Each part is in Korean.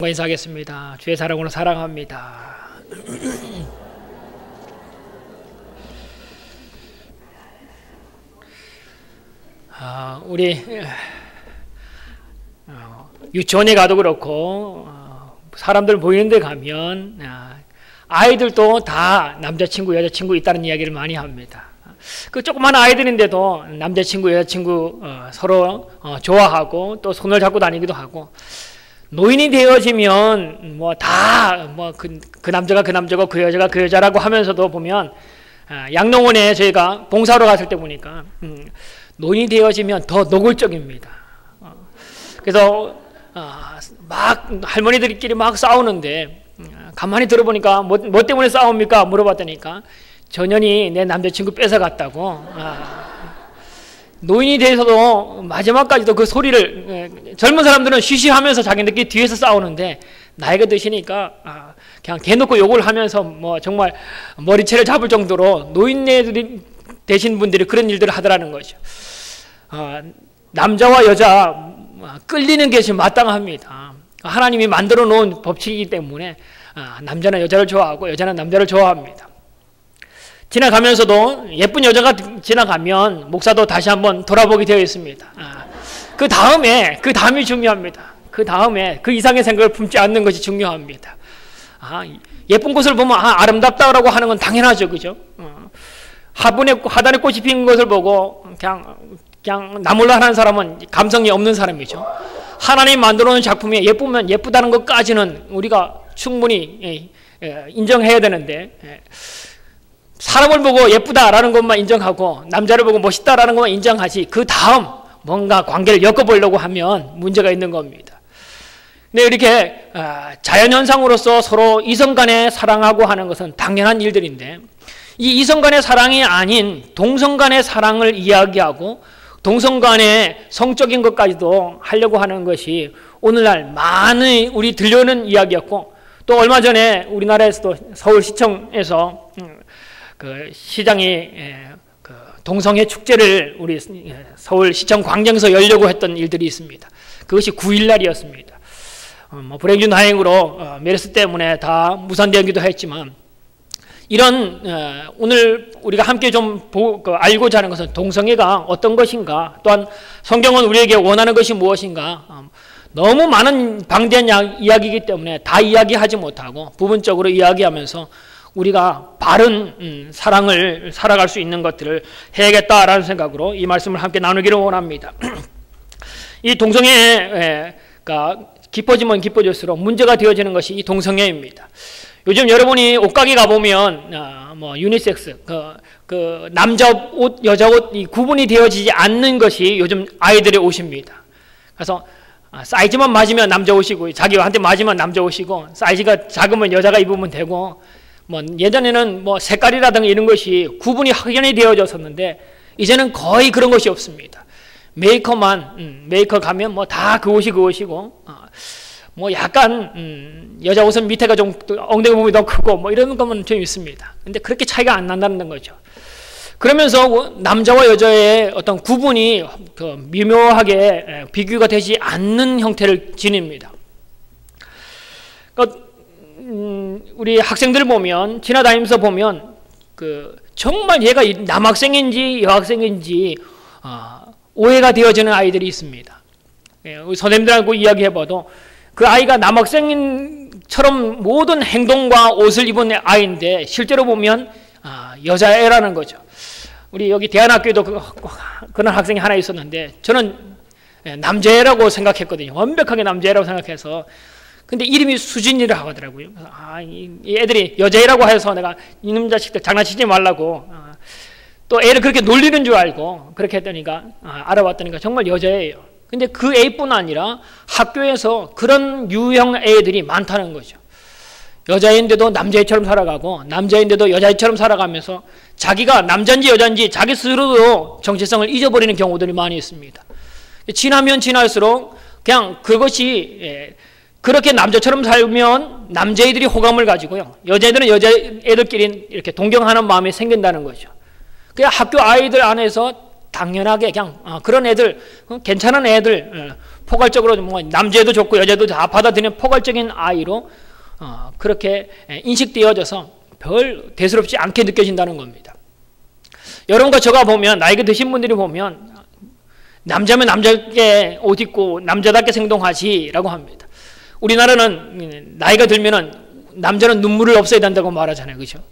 인사하겠습니다. 주의 사랑으로 사랑합니다. 우리 유치원에 가도 그렇고 사람들 보이는 데 가면 아이들도 다 남자친구 여자친구 있다는 이야기를 많이 합니다. 그 조그만 아이들인데도 남자친구 여자친구 서로 좋아하고 또 손을 잡고 다니기도 하고, 노인이 되어지면 그 남자가 그 남자고 그 여자가 그 여자라고 하면서도 보면, 양농원에 저희가 봉사하러 갔을 때 보니까 노인이 되어지면 더 노골적입니다. 그래서 막 할머니들끼리 막 싸우는데 가만히 들어보니까 뭐 때문에 싸웁니까? 물어봤더니까 전현이 내 남자친구 뺏어갔다고. 노인이 돼서도 마지막까지도 그 소리를, 젊은 사람들은 쉬쉬하면서 자기들끼리 뒤에서 싸우는데, 나이가 드시니까 그냥 대놓고 욕을 하면서 정말 머리채를 잡을 정도로 노인네들이 되신 분들이 그런 일들을 하더라는 거죠. 남자와 여자 끌리는 것이 마땅합니다. 하나님이 만들어 놓은 법칙이기 때문에 남자는 여자를 좋아하고 여자는 남자를 좋아합니다. 지나가면서도 예쁜 여자가 지나가면 목사도 다시 한번 돌아보게 되어 있습니다. 그 다음이 중요합니다. 그 다음에 그 이상의 생각을 품지 않는 것이 중요합니다. 예쁜 꽃을 보면 아름답다라고 하는 건 당연하죠, 그죠? 하단에 꽃이 핀 것을 보고 그냥 나몰라 하는 사람은 감성이 없는 사람이죠. 하나님 만들어 놓은 작품이 예쁘면 예쁘다는 것까지는 우리가 충분히 인정해야 되는데, 사람을 보고 예쁘다라는 것만 인정하고 남자를 보고 멋있다라는 것만 인정하지 그 다음 뭔가 관계를 엮어보려고 하면 문제가 있는 겁니다. 근데 이렇게 자연현상으로서 서로 이성 간에 사랑하고 하는 것은 당연한 일들인데, 이 이성 간의 사랑이 아닌 동성 간의 사랑을 이야기하고 동성 간의 성적인 것까지도 하려고 하는 것이 오늘날 많이 우리 들려오는 이야기였고, 또 얼마 전에 우리나라에서도 서울시청에서 그 시장이 그 동성애 축제를 우리 서울시청 광장에서 열려고 했던 일들이 있습니다. 그것이 9일날이었습니다. 불행중 다행으로 메르스 때문에 다 무산되기도 했지만, 이런 오늘 우리가 함께 좀 알고자 하는 것은 동성애가 어떤 것인가, 또한 성경은 우리에게 원하는 것이 무엇인가, 너무 많은 방대한 이야기이기 때문에 다 이야기하지 못하고 부분적으로 이야기하면서 우리가 바른 사랑을 살아갈 수 있는 것들을 해야겠다라는 생각으로 이 말씀을 함께 나누기를 원합니다. 이 동성애가 깊어지면 깊어질수록 문제가 되어지는 것이 이 동성애입니다. 요즘 여러분이 옷가게 가보면 유니섹스, 그 남자 옷, 여자 옷 이 구분이 되어지지 않는 것이 요즘 아이들의 옷입니다. 그래서 사이즈만 맞으면 남자 옷이고, 자기한테 맞으면 남자 옷이고, 사이즈가 작으면 여자가 입으면 되고, 예전에는 색깔이라든가 이런 것이 구분이 확연히 되어졌었는데, 이제는 거의 그런 것이 없습니다. 메이커 가면 다 그 옷이 그 옷이고, 약간 여자 옷은 밑에가 좀 엉덩이 부분이 더 크고 이런 것만 좀 있습니다. 근데 그렇게 차이가 안 난다는 거죠. 그러면서 남자와 여자의 어떤 구분이 미묘하게 비교가 되지 않는 형태를 지닙니다. 그러니까 우리 학생들 보면, 지나다니면서 보면 정말 얘가 남학생인지 여학생인지 오해가 되어지는 아이들이 있습니다. 우리 선생님들하고 이야기해봐도 그 아이가 남학생처럼 모든 행동과 옷을 입은 아이인데 실제로 보면 여자애라는 거죠. 우리 여기 대안학교에도 그런 학생이 하나 있었는데, 저는 남자애라고 생각했거든요. 완벽하게 남자애라고 생각해서. 근데 이름이 수진이라고 하더라고요. 이 애들이 여자애라고 해서 내가 이놈 자식들 장난치지 말라고 또 애를 그렇게 놀리는 줄 알고 그렇게 했더니까 알아봤더니까 정말 여자애예요. 근데 그 애뿐 아니라 학교에서 그런 유형 애들이 많다는 거죠. 여자애인데도 남자애처럼 살아가고 남자애인데도 여자애처럼 살아가면서 자기가 남자인지 여자인지 자기 스스로도 정체성을 잊어버리는 경우들이 많이 있습니다. 지나면 지날수록 그냥 그것이 그렇게 남자처럼 살면 남자애들이 호감을 가지고요, 여자애들은 여자애들끼리 이렇게 동경하는 마음이 생긴다는 거죠. 그냥 학교 아이들 안에서 당연하게 그냥 그런 애들, 괜찮은 애들, 포괄적으로 뭐 남자도 좋고 여자도 다 받아들이는 포괄적인 아이로 그렇게 인식되어져서 별 대수롭지 않게 느껴진다는 겁니다. 여러분과 제가 보면, 나이가 드신 분들이 보면 남자면 남자답게 옷 입고 남자답게 행동하지라고 합니다. 우리나라는 나이가 들면은 남자는 눈물을 없애야 된다고 말하잖아요, 그렇죠?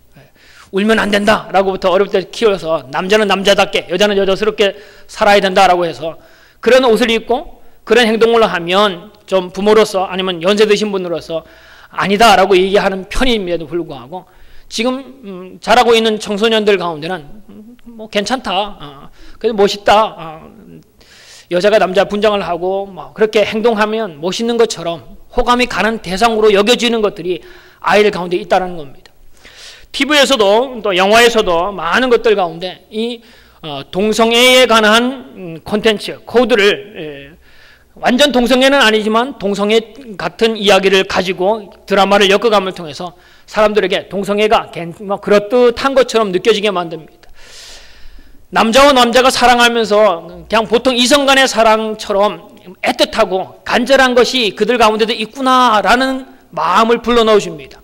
울면 안 된다라고부터 어릴 때 키워서 남자는 남자답게, 여자는 여자스럽게 살아야 된다라고 해서 그런 옷을 입고 그런 행동을 하면 좀 부모로서 아니면 연세 드신 분으로서 아니다라고 얘기하는 편임에도 불구하고 지금 자라고 있는 청소년들 가운데는 뭐 괜찮다, 그래도 멋있다, 여자가 남자 분장을 하고 뭐 그렇게 행동하면 멋있는 것처럼 호감이 가는 대상으로 여겨지는 것들이 아이들 가운데 있다는 겁니다. TV에서도 또 영화에서도 많은 것들 가운데 이 동성애에 관한 콘텐츠, 코드를 완전 동성애는 아니지만 동성애 같은 이야기를 가지고 드라마를 엮어감을 통해서 사람들에게 동성애가 그렇듯한 것처럼 느껴지게 만듭니다. 남자와 남자가 사랑하면서 그냥 보통 이성 간의 사랑처럼 애틋하고 간절한 것이 그들 가운데도 있구나라는 마음을 불러넣으십니다.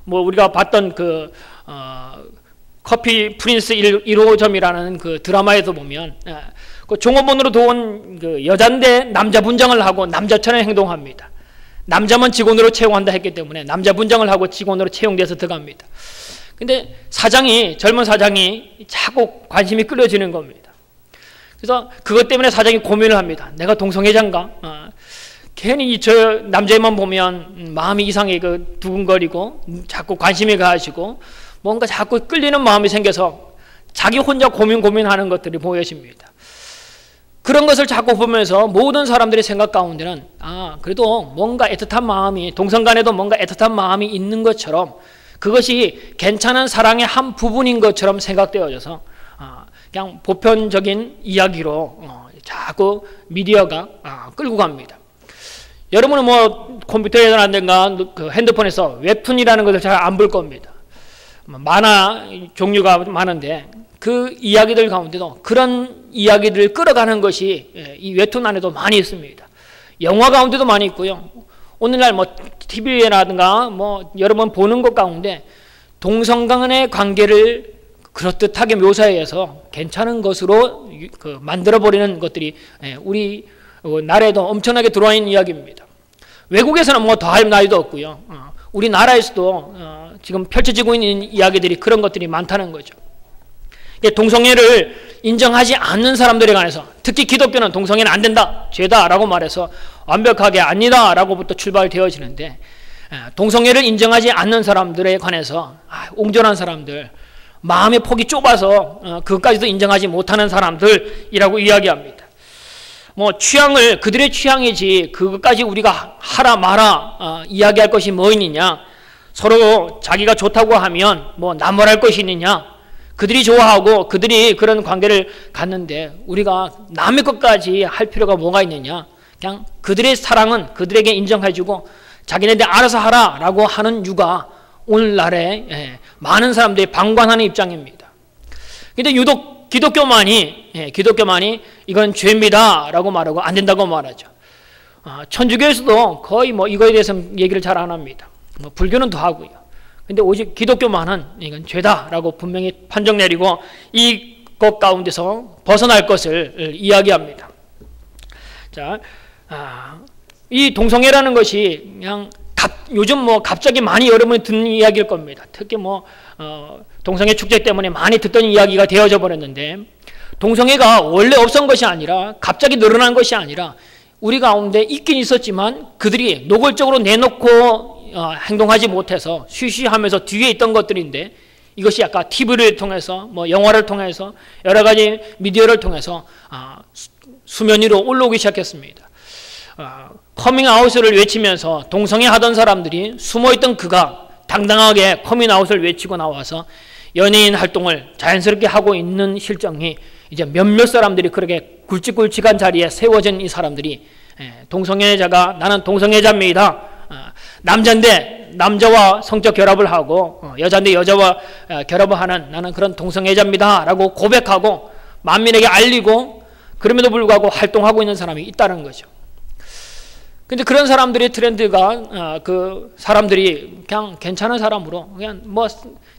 뭐 우리가 봤던 그 커피 프린스 1호점이라는 그 드라마에서 보면 그 종업원으로 도온 그 여잔데 남자 분장을 하고 남자처럼 행동합니다. 남자만 직원으로 채용한다 했기 때문에 남자 분장을 하고 직원으로 채용돼서 들어갑니다. 근데 젊은 사장이 자꾸 관심이 끌어지는 겁니다. 그래서 그것 때문에 사장이 고민을 합니다. 내가 동성애자인가? 괜히 저 남자애만 보면 마음이 이상하게 그 두근거리고 자꾸 관심이 가시고 뭔가 자꾸 끌리는 마음이 생겨서 자기 혼자 고민하는 것들이 보여집니다. 그런 것을 자꾸 보면서 모든 사람들의 생각 가운데는 그래도 뭔가 애틋한 마음이, 동성 간에도 뭔가 애틋한 마음이 있는 것처럼 그것이 괜찮은 사랑의 한 부분인 것처럼 생각되어져서 그냥 보편적인 이야기로 자꾸 미디어가 끌고 갑니다. 여러분은 뭐 컴퓨터에라든가 그 핸드폰에서 웹툰이라는 것을 잘 안 볼 겁니다. 만화 종류가 많은데 그 이야기들 가운데도 그런 이야기들을 끌어가는 것이 이 웹툰 안에도 많이 있습니다. 영화 가운데도 많이 있고요. 오늘날 뭐 TV라든가 뭐 여러분 보는 것 가운데 동성 간의 관계를 그럴듯하게 묘사해서 괜찮은 것으로 만들어버리는 것들이 우리 나라에도 엄청나게 들어와 있는 이야기입니다. 외국에서는 뭐 더할 나위도 없고요. 우리나라에서도 지금 펼쳐지고 있는 이야기들이 그런 것들이 많다는 거죠. 동성애를 인정하지 않는 사람들에 관해서, 특히 기독교는 동성애는 안 된다, 죄다라고 말해서 완벽하게 아니다 라고부터 출발되어지는데, 동성애를 인정하지 않는 사람들에 관해서 옹졸한 사람들, 마음의 폭이 좁아서 그것까지도 인정하지 못하는 사람들이라고 이야기합니다. 뭐 취향을 그들의 취향이지 그것까지 우리가 하라 마라 이야기할 것이 뭐 있느냐, 서로 자기가 좋다고 하면 뭐 나무랄 것이 있느냐, 그들이 좋아하고 그들이 그런 관계를 갖는데 우리가 남의 것까지 할 필요가 뭐가 있느냐, 그냥 그들의 사랑은 그들에게 인정해주고 자기네들 알아서 하라라고 하는 유가 오늘날에 많은 사람들이 방관하는 입장입니다. 근데 유독 기독교만이 이건 죄입니다 라고 말하고 안 된다고 말하죠. 천주교에서도 거의 뭐 이거에 대해서 얘기를 잘 안 합니다. 뭐 불교는 더 하고요. 근데 오직 기독교만은 이건 죄다라고 분명히 판정 내리고 이것 가운데서 벗어날 것을 이야기합니다. 자, 이 동성애라는 것이 그냥 요즘 뭐 갑자기 많이 여러분이 듣는 이야기일 겁니다. 특히 뭐 동성애 축제 때문에 많이 듣던 이야기가 되어져 버렸는데, 동성애가 원래 없었던 것이 아니라 갑자기 늘어난 것이 아니라 우리 가운데 있긴 있었지만 그들이 노골적으로 내놓고 행동하지 못해서 쉬쉬하면서 뒤에 있던 것들인데, 이것이 아까 TV를 통해서 뭐 영화를 통해서 여러 가지 미디어를 통해서 수면 위로 올라오기 시작했습니다. 커밍아웃을 외치면서 동성애 하던 사람들이 숨어있던 그가 당당하게 커밍아웃을 외치고 나와서 연예인 활동을 자연스럽게 하고 있는 실정이 이제 몇몇 사람들이 그렇게 굵직굵직한 자리에 세워진 이 사람들이 동성애자가 나는 동성애자입니다, 남자인데 남자와 성적 결합을 하고 여자인데 여자와 결합을 하는 나는 그런 동성애자입니다 라고 고백하고 만민에게 알리고 그럼에도 불구하고 활동하고 있는 사람이 있다는 거죠. 근데 그런 사람들의 트렌드가 그 사람들이 그냥 괜찮은 사람으로 그냥 뭐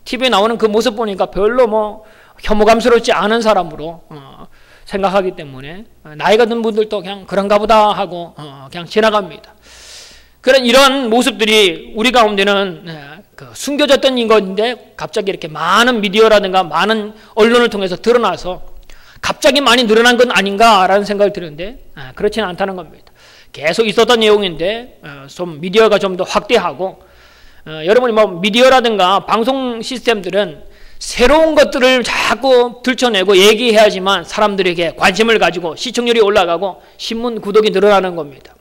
TV에 나오는 그 모습 보니까 별로 뭐 혐오감스럽지 않은 사람으로 생각하기 때문에 나이가 든 분들도 그냥 그런가 보다 하고 그냥 지나갑니다. 그런 이런 모습들이 우리 가운데는 숨겨졌던 인건인데 갑자기 이렇게 많은 미디어라든가 많은 언론을 통해서 드러나서 갑자기 많이 늘어난 건 아닌가라는 생각이 드는데 그렇지는 않다는 겁니다. 계속 있었던 내용인데 좀 미디어가 좀 더 확대하고 여러분이 뭐 미디어라든가 방송 시스템들은 새로운 것들을 자꾸 들춰내고 얘기해야지만 사람들에게 관심을 가지고 시청률이 올라가고 신문 구독이 늘어나는 겁니다.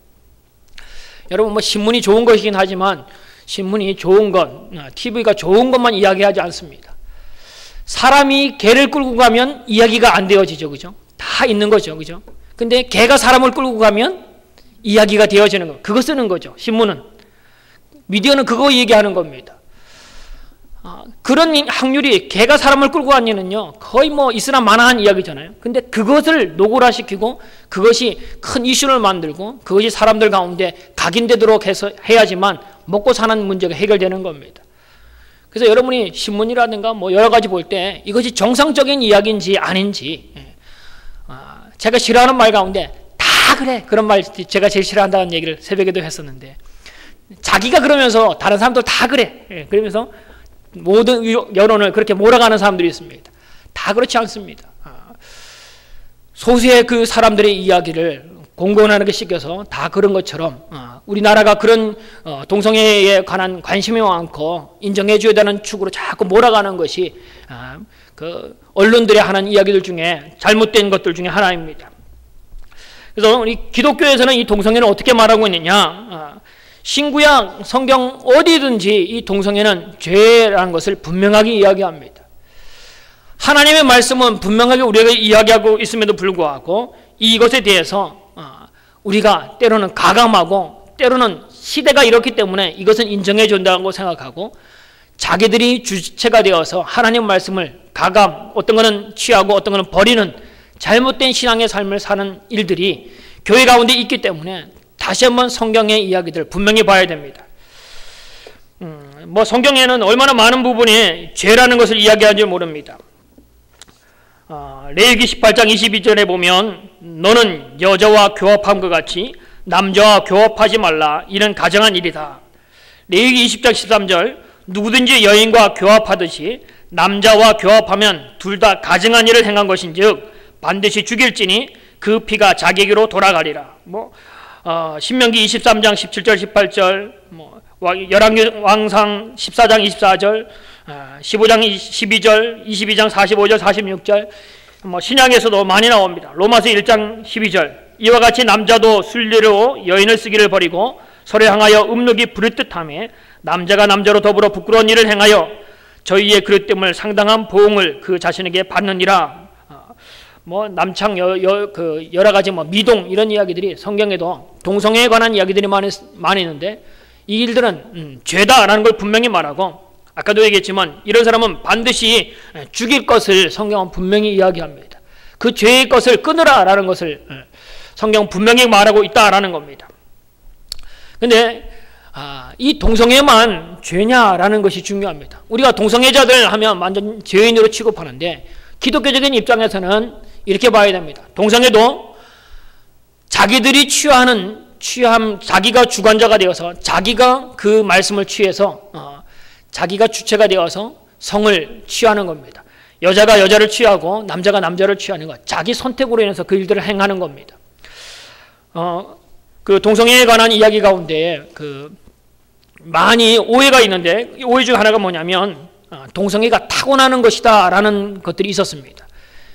여러분 뭐 신문이 좋은 것이긴 하지만 신문이 좋은 것, TV가 좋은 것만 이야기하지 않습니다. 사람이 개를 끌고 가면 이야기가 안 되어지죠, 그죠? 다 있는 거죠, 그죠? 근데 개가 사람을 끌고 가면 이야기가 되어지는 거. 그거 쓰는 거죠. 신문은. 미디어는 그거 얘기하는 겁니다. 그런 확률이 개가 사람을 끌고 가면은요 거의 뭐 있으나 마나한 이야기잖아요. 근데 그것을 노골화시키고 그것이 큰 이슈를 만들고 그것이 사람들 가운데 각인되도록 해서 해야지만 먹고 사는 문제가 해결되는 겁니다. 그래서 여러분이 신문이라든가 뭐 여러 가지 볼 때 이것이 정상적인 이야기인지 아닌지 제가 싫어하는 말 가운데 다 그래 그런 말 제가 제일 싫어한다는 얘기를 새벽에도 했었는데 자기가 그러면서 다른 사람들 다 그래 그러면서 모든 여론을 그렇게 몰아가는 사람들이 있습니다. 다 그렇지 않습니다. 소수의 그 사람들의 이야기를 공공연하게 씻겨서 다 그런 것처럼 우리나라가 그런 동성애에 관한 관심이 많고 인정해 줘야 되는 축으로 자꾸 몰아가는 것이 그 언론들이 하는 이야기들 중에 잘못된 것들 중에 하나입니다. 그래서 우리 기독교에서는 이 동성애를 어떻게 말하고 있느냐? 신구약 성경 어디든지 이 동성애는 죄라는 것을 분명하게 이야기합니다. 하나님의 말씀은 분명하게 우리에게 이야기하고 있음에도 불구하고 이것에 대해서 우리가 때로는 가감하고 때로는 시대가 이렇기 때문에 이것은 인정해 준다고 생각하고 자기들이 주체가 되어서 하나님 말씀을 가감, 어떤 것은 취하고 어떤 것은 버리는 잘못된 신앙의 삶을 사는 일들이 교회 가운데 있기 때문에 다시 한번 성경의 이야기들 분명히 봐야 됩니다. 뭐 성경에는 얼마나 많은 부분이 죄라는 것을 이야기하는지 모릅니다. 레위기 18장 22절에 보면 너는 여자와 교합함과 같이 남자와 교합하지 말라 이는 가정한 일이다. 레위기 20장 13절 누구든지 여인과 교합하듯이 남자와 교합하면 둘 다 가정한 일을 행한 것인즉 반드시 죽일지니 그 피가 자기에게로 돌아가리라. 신명기 23장 17절 18절 열왕기왕상 14장 24절 15장 12절 22장 45절 46절 신약에서도 많이 나옵니다. 로마서 1장 12절 이와 같이 남자도 순례로 여인을 쓰기를 버리고 서로 향하여 음욕이 부를 듯하며 남자가 남자로 더불어 부끄러운 일을 행하여 저희의 그릇됨을 상당한 보응을 그 자신에게 받느니라. 남창 여러 가지 미동 이런 이야기들이 성경에도 동성애에 관한 이야기들이 많이 있는데 이 일들은 죄다라는 걸 분명히 말하고 아까도 얘기했지만 이런 사람은 반드시 죽일 것을 성경은 분명히 이야기합니다. 그 죄의 것을 끊으라라는 것을 성경은 분명히 말하고 있다라는 겁니다. 근데 이 동성애만 죄냐라는 것이 중요합니다. 우리가 동성애자들 하면 완전 죄인으로 취급하는데 기독교적인 입장에서는 이렇게 봐야 됩니다. 동성애도 자기들이 자기가 주관자가 되어서 자기가 그 말씀을 취해서 자기가 주체가 되어서 성을 취하는 겁니다. 여자가 여자를 취하고 남자가 남자를 취하는 것, 자기 선택으로 인해서 그 일들을 행하는 겁니다. 그 동성애에 관한 이야기 가운데 많이 오해가 있는데 이 오해 중 하나가 뭐냐면 동성애가 타고나는 것이다 라는 것들이 있었습니다.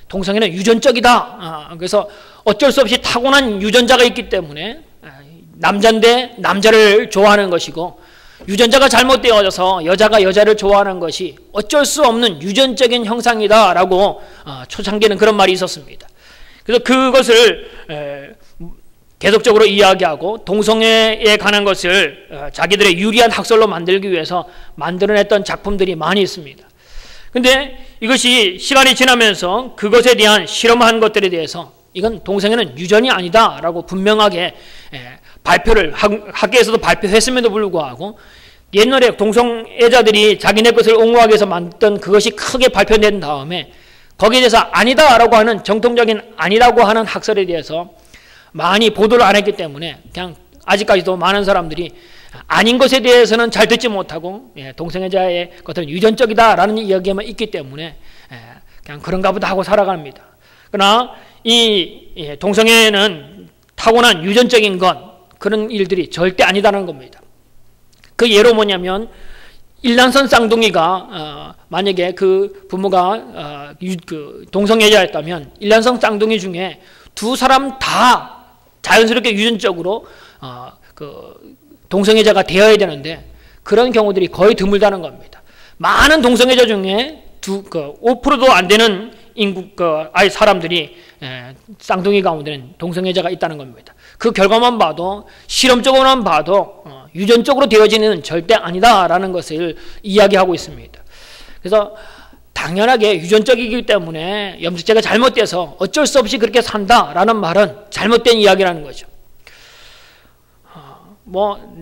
동성애는 유전적이다. 그래서 어쩔 수 없이 타고난 유전자가 있기 때문에 남자인데 남자를 좋아하는 것이고 유전자가 잘못되어져서 여자가 여자를 좋아하는 것이 어쩔 수 없는 유전적인 형상이다 라고 초창기에는 그런 말이 있었습니다. 그래서 그것을 계속적으로 이야기하고 동성애에 관한 것을 자기들의 유리한 학설로 만들기 위해서 만들어냈던 작품들이 많이 있습니다. 근데 이것이 시간이 지나면서 그것에 대한 실험한 것들에 대해서 이건 동성애는 유전이 아니다라고 분명하게 발표를 학계에서도 발표했음에도 불구하고 옛날에 동성애자들이 자기네 것을 옹호하기 위해서 만든 그것이 크게 발표된 다음에 거기에 대해서 아니다라고 하는 정통적인 아니라고 하는 학설에 대해서 많이 보도를 안 했기 때문에 그냥 아직까지도 많은 사람들이 아닌 것에 대해서는 잘 듣지 못하고 동성애자의 것은 유전적이다라는 이야기만 있기 때문에 그냥 그런가 보다 하고 살아갑니다. 그러나 이 동성애는 타고난 유전적인 것 그런 일들이 절대 아니다는 겁니다. 그 예로 뭐냐면 일란성 쌍둥이가 만약에 그 부모가 그 동성애자였다면 일란성 쌍둥이 중에 두 사람 다 자연스럽게 유전적으로 그 동성애자가 되어야 되는데 그런 경우들이 거의 드물다는 겁니다. 많은 동성애자 중에 5%도 안 되는 인구 사람들이 쌍둥이 가운데는 동성애자가 있다는 겁니다. 그 결과만 봐도 실험적으로만 봐도 유전적으로 되어지는 절대 아니다라는 것을 이야기하고 있습니다. 그래서 당연하게 유전적이기 때문에 염색체가 잘못돼서 어쩔 수 없이 그렇게 산다라는 말은 잘못된 이야기라는 거죠.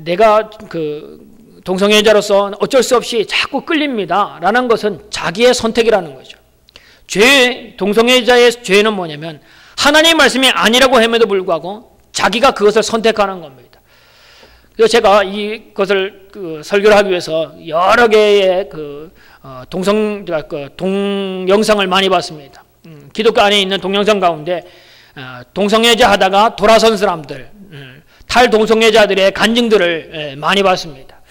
내가 그 동성애자로서 어쩔 수 없이 자꾸 끌립니다라는 것은 자기의 선택이라는 거죠. 동성애자의 죄는 뭐냐면 하나님의 말씀이 아니라고 함에도 불구하고 자기가 그것을 선택하는 겁니다. 그래서 제가 이것을 설교를 하기 위해서 여러 개의 동영상을 많이 봤습니다. 기독교 안에 있는 동영상 가운데 동성애자 하다가 돌아선 사람들, 탈동성애자들의 간증들을 많이 봤습니다.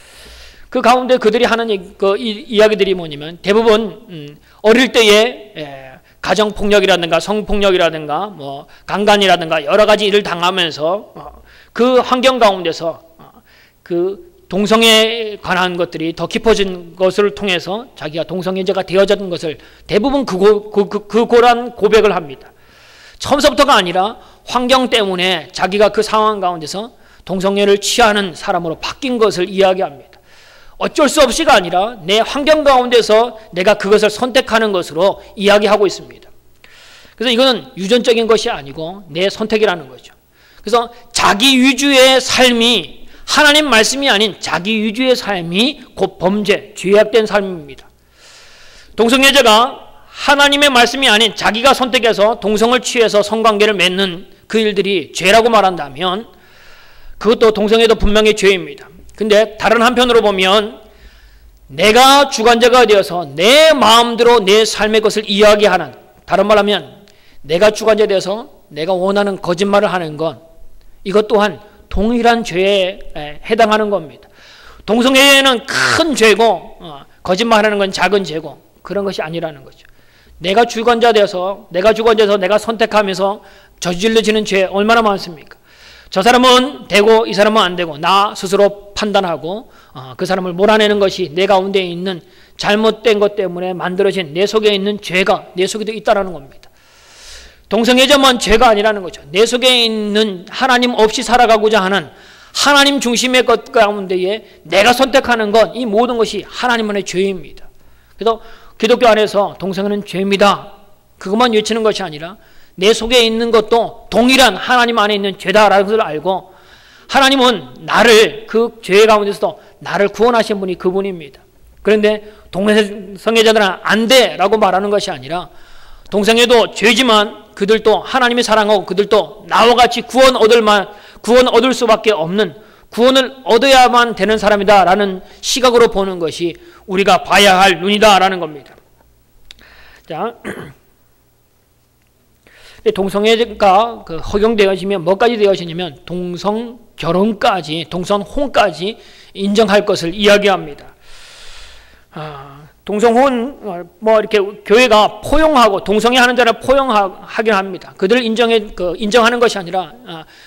그 가운데 그들이 하는 이야기들이 뭐냐면 대부분 어릴 때에 가정폭력이라든가 성폭력이라든가 뭐 강간이라든가 여러 가지 일을 당하면서 그 환경 가운데서 그 동성애에 관한 것들이 더 깊어진 것을 통해서 자기가 동성애자가 되어졌던 것을 대부분 그고란 고백을 합니다. 처음서부터가 아니라 환경 때문에 자기가 그 상황 가운데서 동성애를 취하는 사람으로 바뀐 것을 이야기합니다. 어쩔 수 없이가 아니라 내 환경 가운데서 내가 그것을 선택하는 것으로 이야기하고 있습니다. 그래서 이거는 유전적인 것이 아니고 내 선택이라는 거죠. 그래서 자기 위주의 삶이 하나님 말씀이 아닌 자기 위주의 삶이 곧 범죄, 죄악된 삶입니다. 동성애자가 하나님의 말씀이 아닌 자기가 선택해서 동성을 취해서 성관계를 맺는 그 일들이 죄라고 말한다면 그것도 동성애도 분명히 죄입니다. 근데 다른 한편으로 보면 내가 주관자가 되어서 내 마음대로 내 삶의 것을 이야기하는, 다른 말로 하면 내가 주관자가 되어서 내가 원하는 거짓말을 하는 건 이것 또한 동일한 죄에 해당하는 겁니다. 동성애는 큰 죄고 거짓말하는 건 작은 죄고 그런 것이 아니라는 거죠. 내가 주관자 되어서 내가 선택하면서 저질러지는 죄 얼마나 많습니까? 저 사람은 되고 이 사람은 안 되고 나 스스로 판단하고 그 사람을 몰아내는 것이 내 가운데 있는 잘못된 것 때문에 만들어진 내 속에 있는 죄가 내 속에도 있다는 겁니다. 동성애자만 죄가 아니라는 거죠. 내 속에 있는 하나님 없이 살아가고자 하는 하나님 중심의 것 가운데에 내가 선택하는 것, 이 모든 것이 하나님만의 죄입니다. 그래서 기독교 안에서 동성애는 죄입니다. 그것만 외치는 것이 아니라 내 속에 있는 것도 동일한 하나님 안에 있는 죄다라는 것을 알고 하나님은 나를 그 죄 가운데서도 나를 구원하신 분이 그분입니다. 그런데 동성애자들은 안 돼라고 말하는 것이 아니라 동성애도 죄지만 그들도 하나님의 사랑하고 그들도 나와 같이 구원 얻을 수밖에 없는 구원을 얻어야만 되는 사람이다라는 시각으로 보는 것이 우리가 봐야 할 눈이다라는 겁니다. 자, 동성애가 허용되어지면 뭐까지 되어지냐면 동성 결혼까지, 동성혼까지 인정할 것을 이야기합니다. 동성혼 이렇게 교회가 포용하고 동성애 하는 자를 포용하긴 합니다. 그들을 인정하는 것이 아니라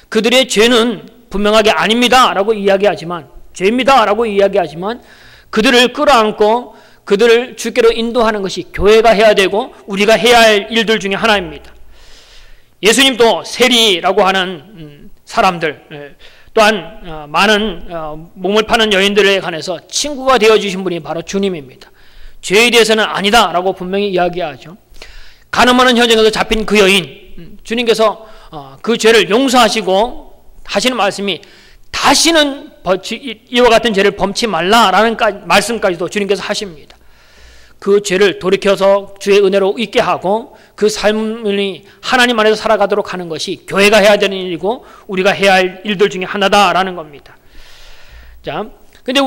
그들의 죄는 분명하게 아닙니다라고 이야기하지만 죄입니다라고 이야기하지만 그들을 끌어안고 그들을 주께로 인도하는 것이 교회가 해야 되고 우리가 해야 할 일들 중에 하나입니다. 예수님도 세리라고 하는 사람들 또한 많은 몸을 파는 여인들에 관해서 친구가 되어주신 분이 바로 주님입니다. 죄에 대해서는 아니다라고 분명히 이야기하죠. 가늠하는 현장에서 잡힌 그 여인, 주님께서 그 죄를 용서하시고 하시는 말씀이 다시는 이와 같은 죄를 범치 말라라는 말씀까지도 주님께서 하십니다. 그 죄를 돌이켜서 주의 은혜로 잊게 하고 그 삶을 하나님 안에서 살아가도록 하는 것이 교회가 해야 되는 일이고 우리가 해야 할 일들 중에 하나다라는 겁니다. 자, 근데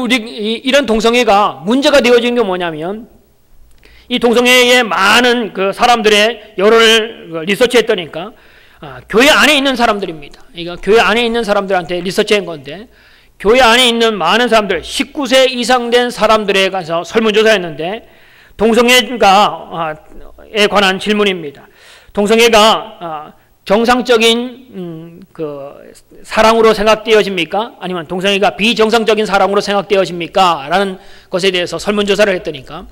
이런 동성애가 문제가 되어지는 게 뭐냐면, 이 동성애에 많은 그 사람들의 여론을 리서치했더니까 교회 안에 있는 사람들입니다. 이거 교회 안에 있는 사람들한테 리서치한 건데, 교회 안에 있는 많은 사람들, 19세 이상 된 사람들에 가서 설문조사했는데, 동성애에 관한 질문입니다. 동성애가 정상적인 그 사랑으로 생각되어집니까? 아니면 동성애가 비정상적인 사랑으로 생각되어집니까? 라는 것에 대해서 설문조사를 했더니까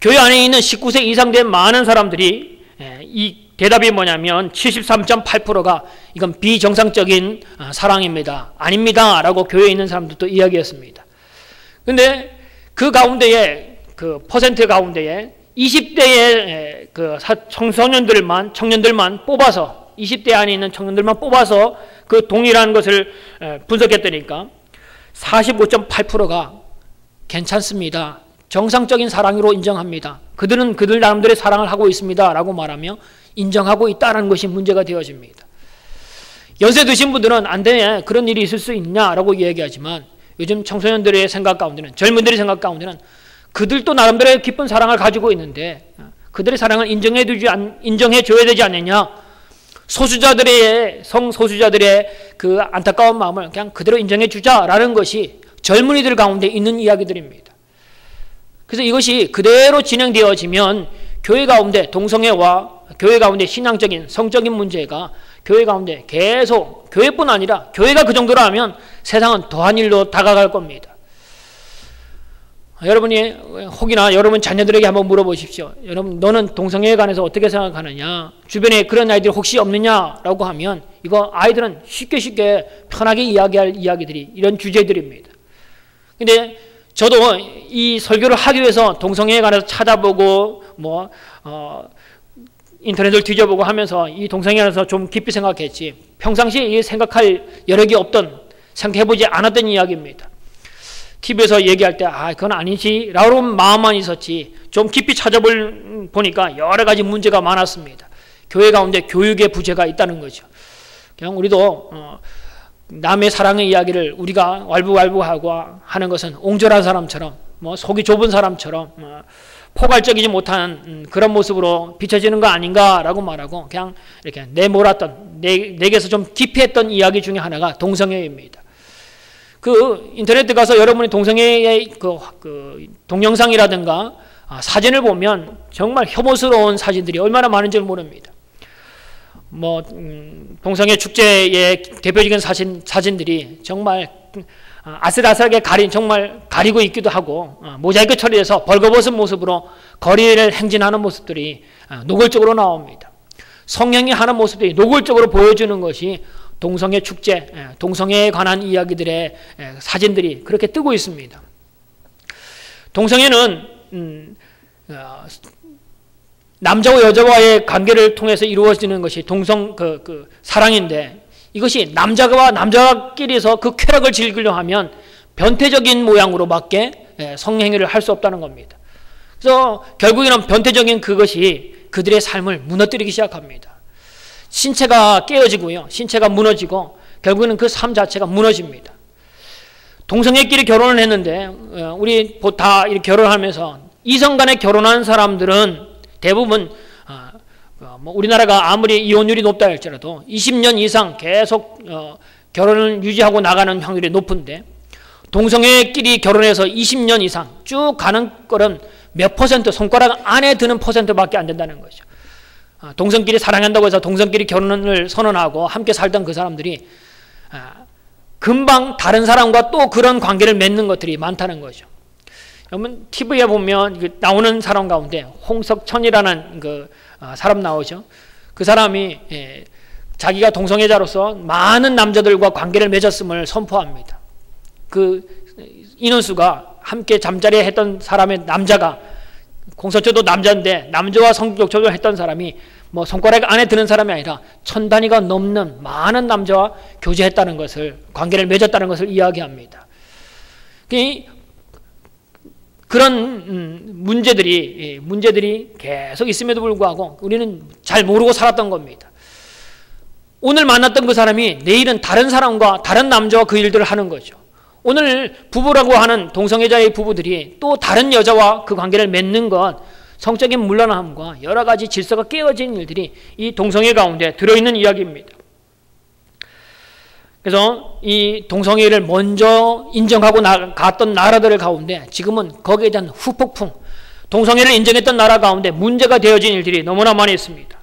교회 안에 있는 19세 이상 된 많은 사람들이 이 대답이 뭐냐면 73.8%가 이건 비정상적인 사랑입니다. 아닙니다. 라고 교회에 있는 사람들도 이야기했습니다. 근데 그 가운데에 그 퍼센트 가운데에 20대의 그 청년들만 뽑아서 20대 안에 있는 청년들만 뽑아서 그 동일한 것을 분석했더니까 45.8%가 괜찮습니다. 정상적인 사랑으로 인정합니다. 그들은 그들 나름대로의 사랑을 하고 있습니다. 라고 말하며 인정하고 있다는 것이 문제가 되어집니다. 연세 드신 분들은 안 돼. 그런 일이 있을 수 있냐라고 이야기하지만 요즘 청소년들의 생각 가운데는, 젊은들의 생각 가운데는 그들도 나름대로의 깊은 사랑을 가지고 있는데 그들의 사랑을 인정해줘야 되지 않느냐. 성소수자들의 그 안타까운 마음을 그냥 그대로 인정해주자라는 것이 젊은이들 가운데 있는 이야기들입니다. 그래서 이것이 그대로 진행되어지면 교회 가운데 동성애와 교회 가운데 신앙적인 성적인 문제가 교회 가운데 계속, 교회뿐 아니라 교회가 그 정도로 하면 세상은 더한 일로 다가갈 겁니다. 여러분이 혹이나 여러분 자녀들에게 한번 물어보십시오. 여러분, 너는 동성애에 관해서 어떻게 생각하느냐? 주변에 그런 아이들 혹시 없느냐라고 하면 이거 아이들은 쉽게 편하게 이야기할 이야기들이 이런 주제들입니다. 근데 저도 이 설교를 하기 위해서 동성애에 관해서 찾아보고 인터넷을 뒤져보고 하면서 이 동성애에 관해서 좀 깊이 생각했지, 평상시에 생각할 여력이 없던, 생각해보지 않았던 이야기입니다. TV에서 얘기할 때 그건 아니지 라고 마음만 있었지, 좀 깊이 찾아보니까 여러 가지 문제가 많았습니다. 교회 가운데 교육의 부재가 있다는 거죠. 그냥 우리도 남의 사랑의 이야기를 우리가 왈부왈부하고 하는 것은 옹졸한 사람처럼, 속이 좁은 사람처럼, 포괄적이지 못한 그런 모습으로 비춰지는 거 아닌가라고 말하고 그냥 이렇게 내몰았던, 내게서 좀 깊이 했던 이야기 중에 하나가 동성애입니다. 그 인터넷 들어가서 여러분이 동성애의 그 동영상이라든가 사진을 보면 정말 혐오스러운 사진들이 얼마나 많은지 모릅니다. 동성애 축제의 대표적인 사진들이 정말 아슬아슬하게 정말 가리고 있기도 하고, 모자이크 처리해서 벌거벗은 모습으로 거리를 행진하는 모습들이 노골적으로 나옵니다. 성령이 하는 모습들이 노골적으로 보여주는 것이 동성애 축제, 동성애에 관한 이야기들의 사진들이 그렇게 뜨고 있습니다. 동성애는 남자와 여자와의 관계를 통해서 이루어지는 것이 사랑인데, 이것이 남자와 남자끼리서 그 쾌락을 즐기려 하면 변태적인 모양으로밖에 성행위를 할 수 없다는 겁니다. 그래서 결국에는 변태적인 그것이 그들의 삶을 무너뜨리기 시작합니다. 신체가 깨어지고요, 신체가 무너지고 결국에는 그 삶 자체가 무너집니다. 동성애끼리 결혼을 했는데 우리 다 이렇게 결혼하면서 이성 간에 결혼한 사람들은 대부분 우리나라가 아무리 이혼율이 높다 할지라도 20년 이상 계속 결혼을 유지하고 나가는 확률이 높은데, 동성애끼리 결혼해서 20년 이상 쭉 가는 거는 몇 퍼센트, 손가락 안에 드는 퍼센트밖에 안 된다는 거죠. 동성끼리 사랑한다고 해서 동성끼리 결혼을 선언하고 함께 살던 그 사람들이 금방 다른 사람과 또 그런 관계를 맺는 것들이 많다는 거죠. 여러분, TV에 보면 나오는 사람 가운데 홍석천이라는 사람 나오죠. 그 사람이 자기가 동성애자로서 많은 남자들과 관계를 맺었음을 선포합니다. 그 인원수가 함께 잠자리에 했던 사람의 남자가, 홍석천도 남자인데 남자와 성적 조절을 했던 사람이 뭐 손가락 안에 드는 사람이 아니라 1000단위가 넘는 많은 남자와 교제했다는 것을, 관계를 맺었다는 것을 이야기합니다. 그런 문제들이 계속 있음에도 불구하고 우리는 잘 모르고 살았던 겁니다. 오늘 만났던 그 사람이 내일은 다른 사람과 다른 남자와 그 일들을 하는 거죠. 오늘 부부라고 하는 동성애자의 부부들이 또 다른 여자와 그 관계를 맺는 건 성적인 문란함과 여러 가지 질서가 깨어진 일들이 이 동성애 가운데 들어있는 이야기입니다. 그래서 이 동성애를 먼저 인정하고 갔던 나라들 가운데 지금은 거기에 대한 후폭풍, 동성애를 인정했던 나라 가운데 문제가 되어진 일들이 너무나 많이 있습니다.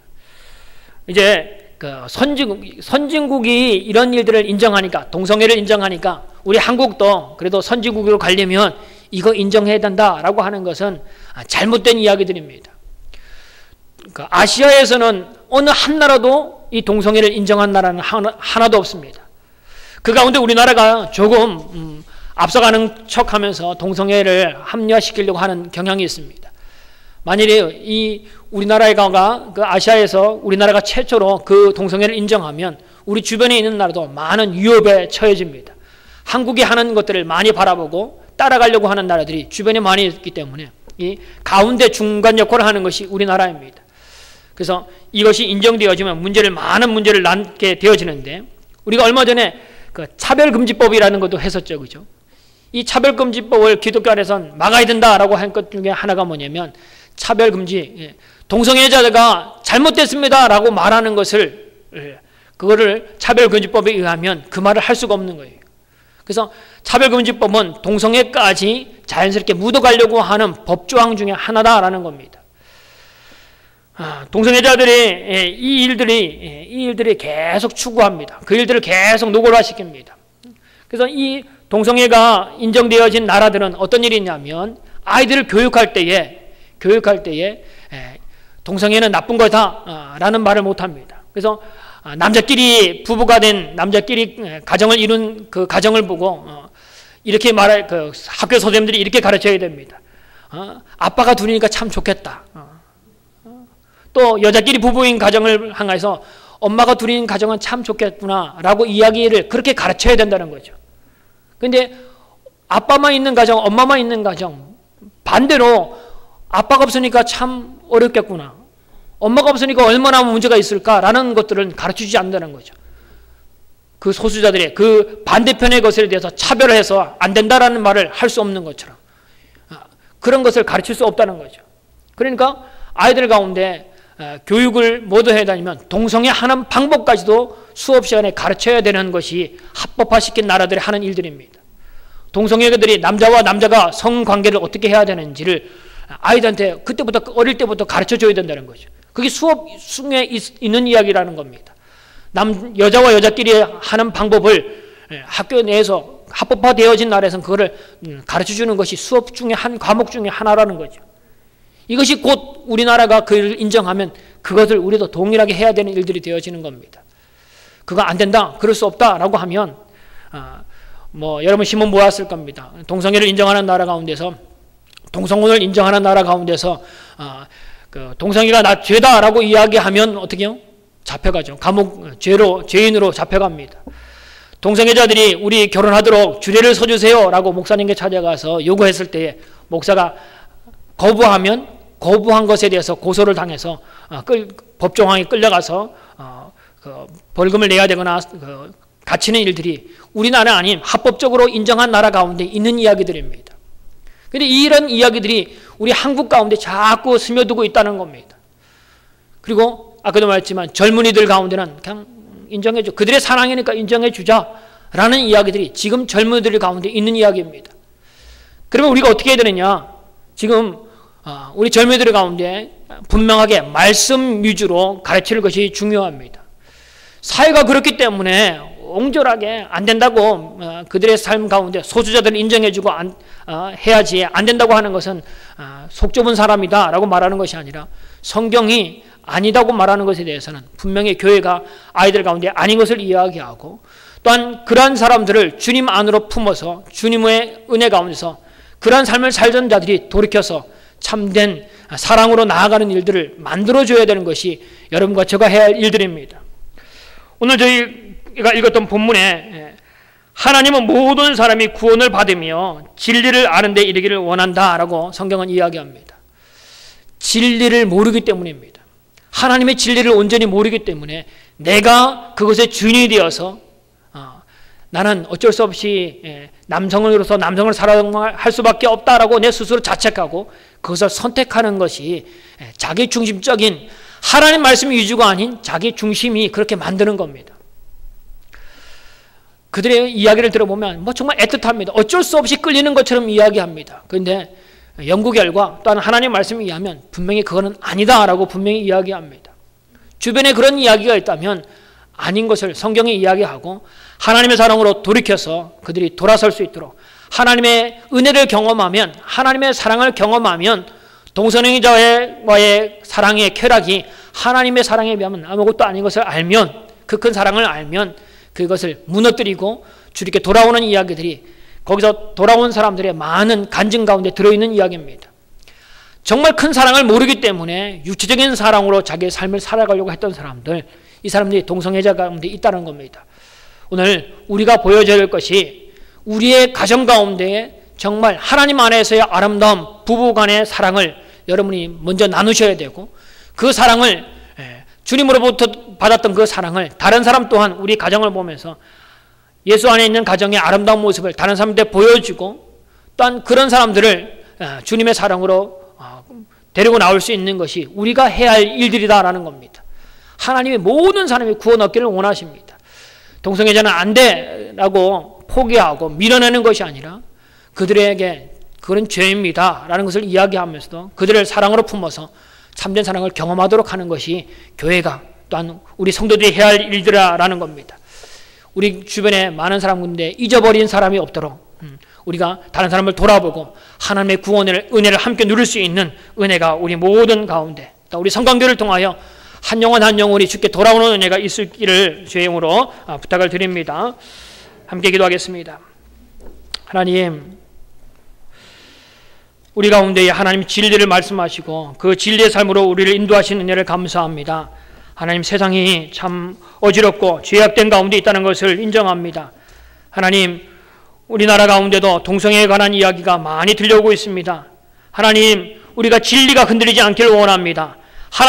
이제 그 선진국이 이런 일들을 인정하니까, 동성애를 인정하니까 우리 한국도 그래도 선진국으로 가려면 이거 인정해야 된다라고 하는 것은 잘못된 이야기들입니다. 그러니까 아시아에서는 어느 한 나라도 이 동성애를 인정한 나라는 하나도 없습니다. 그 가운데 우리나라가 조금 앞서가는 척하면서 동성애를 합리화시키려고 하는 경향이 있습니다. 만일에 이 우리나라가 그 아시아에서 우리나라가 최초로 그 동성애를 인정하면 우리 주변에 있는 나라도 많은 위협에 처해집니다. 한국이 하는 것들을 많이 바라보고 따라가려고 하는 나라들이 주변에 많이 있기 때문에 이 가운데 중간 역할을 하는 것이 우리나라입니다. 그래서 이것이 인정되어지면 많은 문제를 낳게 되어지는데, 우리가 얼마 전에 그 차별금지법이라는 것도 했었죠, 그죠? 이 차별금지법을 기독교 안에서는 막아야 된다라고 한 것 중에 하나가 뭐냐면 차별금지, 동성애자가 잘못됐습니다라고 말하는 것을, 그거를 차별금지법에 의하면 그 말을 할 수가 없는 거예요. 그래서 차별금지법은 동성애까지 자연스럽게 묻어가려고 하는 법조항 중에 하나다라는 겁니다. 동성애자들이 이 일들이 계속 추구합니다. 그 일들을 계속 노골화시킵니다. 그래서 이 동성애가 인정되어진 나라들은 어떤 일이 있냐면 아이들을 교육할 때에 동성애는 나쁜 거다라는 말을 못합니다. 그래서 남자끼리 부부가 된 남자끼리 가정을 이룬 그 가정을 보고 이렇게 말할 그 학교 선생님들이 이렇게 가르쳐야 됩니다. 아빠가 둘이니까 참 좋겠다. 또 여자끼리 부부인 가정을 향해서 엄마가 둘인 가정은 참 좋겠구나라고 이야기를 그렇게 가르쳐야 된다는 거죠. 그런데 아빠만 있는 가정, 엄마만 있는 가정, 반대로 아빠가 없으니까 참 어렵겠구나, 엄마가 없으니까 얼마나 문제가 있을까라는 것들을 가르치지 않는다는 거죠. 그 소수자들의 그 반대편의 것에 대해서 차별해서 안 된다라는 말을 할 수 없는 것처럼 그런 것을 가르칠 수 없다는 거죠. 그러니까 아이들 가운데 교육을 모두 해야 다니면 동성애 하는 방법까지도 수업 시간에 가르쳐야 되는 것이 합법화시킨 나라들이 하는 일들입니다. 동성애들이 남자와 남자가 성관계를 어떻게 해야 되는지를 아이들한테 그때부터 어릴 때부터 가르쳐줘야 된다는 거죠. 그게 수업 중에 있는 이야기라는 겁니다. 여자와 여자끼리 하는 방법을 학교 내에서 합법화되어진 나라에서는 그거를 가르쳐주는 것이 수업 중에 한 과목 중에 하나라는 거죠. 이것이 곧 우리나라가 그를 인정하면 그것을 우리도 동일하게 해야 되는 일들이 되어지는 겁니다. 그거 안 된다, 그럴 수 없다라고 하면 여러분 신문 모았을 겁니다. 동성애를 인정하는 나라 가운데서, 동성혼을 인정하는 나라 가운데서 그 동성애가 죄다라고 이야기하면 어떻게 해요? 잡혀가죠. 죄인으로 잡혀갑니다. 동성애자들이 우리 결혼하도록 주례를 서주세요 라고 목사님께 찾아가서 요구했을 때에 목사가 거부한 것에 대해서 고소를 당해서 법정항에 끌려가서 벌금을 내야 되거나 갇히는 일들이 우리나라 아닌 합법적으로 인정한 나라 가운데 있는 이야기들입니다. 그런데 이런 이야기들이 우리 한국 가운데 자꾸 스며들고 있다는 겁니다. 그리고 아까도 말했지만 젊은이들 가운데는 그냥 인정해줘, 그들의 사랑이니까 인정해주자라는 이야기들이 지금 젊은이들 가운데 있는 이야기입니다. 그러면 우리가 어떻게 해야 되느냐? 지금 우리 젊은이들 가운데 분명하게 말씀 위주로 가르칠 것이 중요합니다. 사회가 그렇기 때문에 옹졸하게 안 된다고 그들의 삶 가운데 소수자들을 인정해주고 해야지 안 된다고 하는 것은 속 좁은 사람이다 라고 말하는 것이 아니라 성경이 아니다고 말하는 것에 대해서는 분명히 교회가 아이들 가운데 아닌 것을 이야기하고, 또한 그러한 사람들을 주님 안으로 품어서 주님의 은혜 가운데서 그러한 삶을 살던 자들이 돌이켜서 참된 사랑으로 나아가는 일들을 만들어줘야 되는 것이 여러분과 제가 해야 할 일들입니다. 오늘 저희가 읽었던 본문에 하나님은 모든 사람이 구원을 받으며 진리를 아는 데 이르기를 원한다라고 성경은 이야기합니다. 진리를 모르기 때문입니다. 하나님의 진리를 온전히 모르기 때문에 내가 그것의 주인이 되어서 나는 어쩔 수 없이 남성으로서 남성을 사랑할 수밖에 없다라고 내 스스로 자책하고 그것을 선택하는 것이 자기 중심적인 하나님 말씀 위주가 아닌 자기 중심이 그렇게 만드는 겁니다. 그들의 이야기를 들어보면 정말 애틋합니다. 어쩔 수 없이 끌리는 것처럼 이야기합니다. 그런데 연구 결과 또한 하나님 말씀에 의하면 분명히 그거는 아니다라고 분명히 이야기합니다. 주변에 그런 이야기가 있다면 아닌 것을 성경이 이야기하고 하나님의 사랑으로 돌이켜서 그들이 돌아설 수 있도록 하나님의 은혜를 경험하면 하나님의 사랑을 경험하면 동성애자와의 사랑의 쾌락이 하나님의 사랑에 비하면 아무것도 아닌 것을 알면 그 큰 사랑을 알면 그것을 무너뜨리고 주님께 돌아오는 이야기들이 거기서 돌아온 사람들의 많은 간증 가운데 들어있는 이야기입니다. 정말 큰 사랑을 모르기 때문에 육체적인 사랑으로 자기의 삶을 살아가려고 했던 사람들, 이 사람들이 동성애자 가운데 있다는 겁니다. 오늘 우리가 보여줘야 할 것이 우리의 가정 가운데 정말 하나님 안에서의 아름다운 부부간의 사랑을 여러분이 먼저 나누셔야 되고 그 사랑을 주님으로부터 받았던 그 사랑을 다른 사람 또한 우리 가정을 보면서 예수 안에 있는 가정의 아름다운 모습을 다른 사람들한테 보여주고 또한 그런 사람들을 주님의 사랑으로 데리고 나올 수 있는 것이 우리가 해야 할 일들이다라는 겁니다. 하나님이 모든 사람이 구원 얻기를 원하십니다. 동성애자는 안 돼라고 포기하고 밀어내는 것이 아니라 그들에게 그런 죄입니다 라는 것을 이야기하면서도 그들을 사랑으로 품어서 참된 사랑을 경험하도록 하는 것이 교회가 또한 우리 성도들이 해야 할 일들이라는 겁니다. 우리 주변에 많은 사람 가운데 잊어버린 사람이 없도록 우리가 다른 사람을 돌아보고 하나님의 구원을 은혜를 함께 누릴 수 있는 은혜가 우리 모든 가운데 또 우리 성강교를 통하여 한 영혼 한 영혼이 주께 돌아오는 은혜가 있을기를 주의 이름으로 부탁을 드립니다. 함께 기도하겠습니다. 하나님, 우리 가운데에 하나님 진리를 말씀하시고 그 진리의 삶으로 우리를 인도하신 은혜를 감사합니다. 하나님, 세상이 참 어지럽고 죄악된 가운데 있다는 것을 인정합니다. 하나님, 우리나라 가운데도 동성애에 관한 이야기가 많이 들려오고 있습니다. 하나님, 우리가 진리가 흔들리지 않기를 원합니다.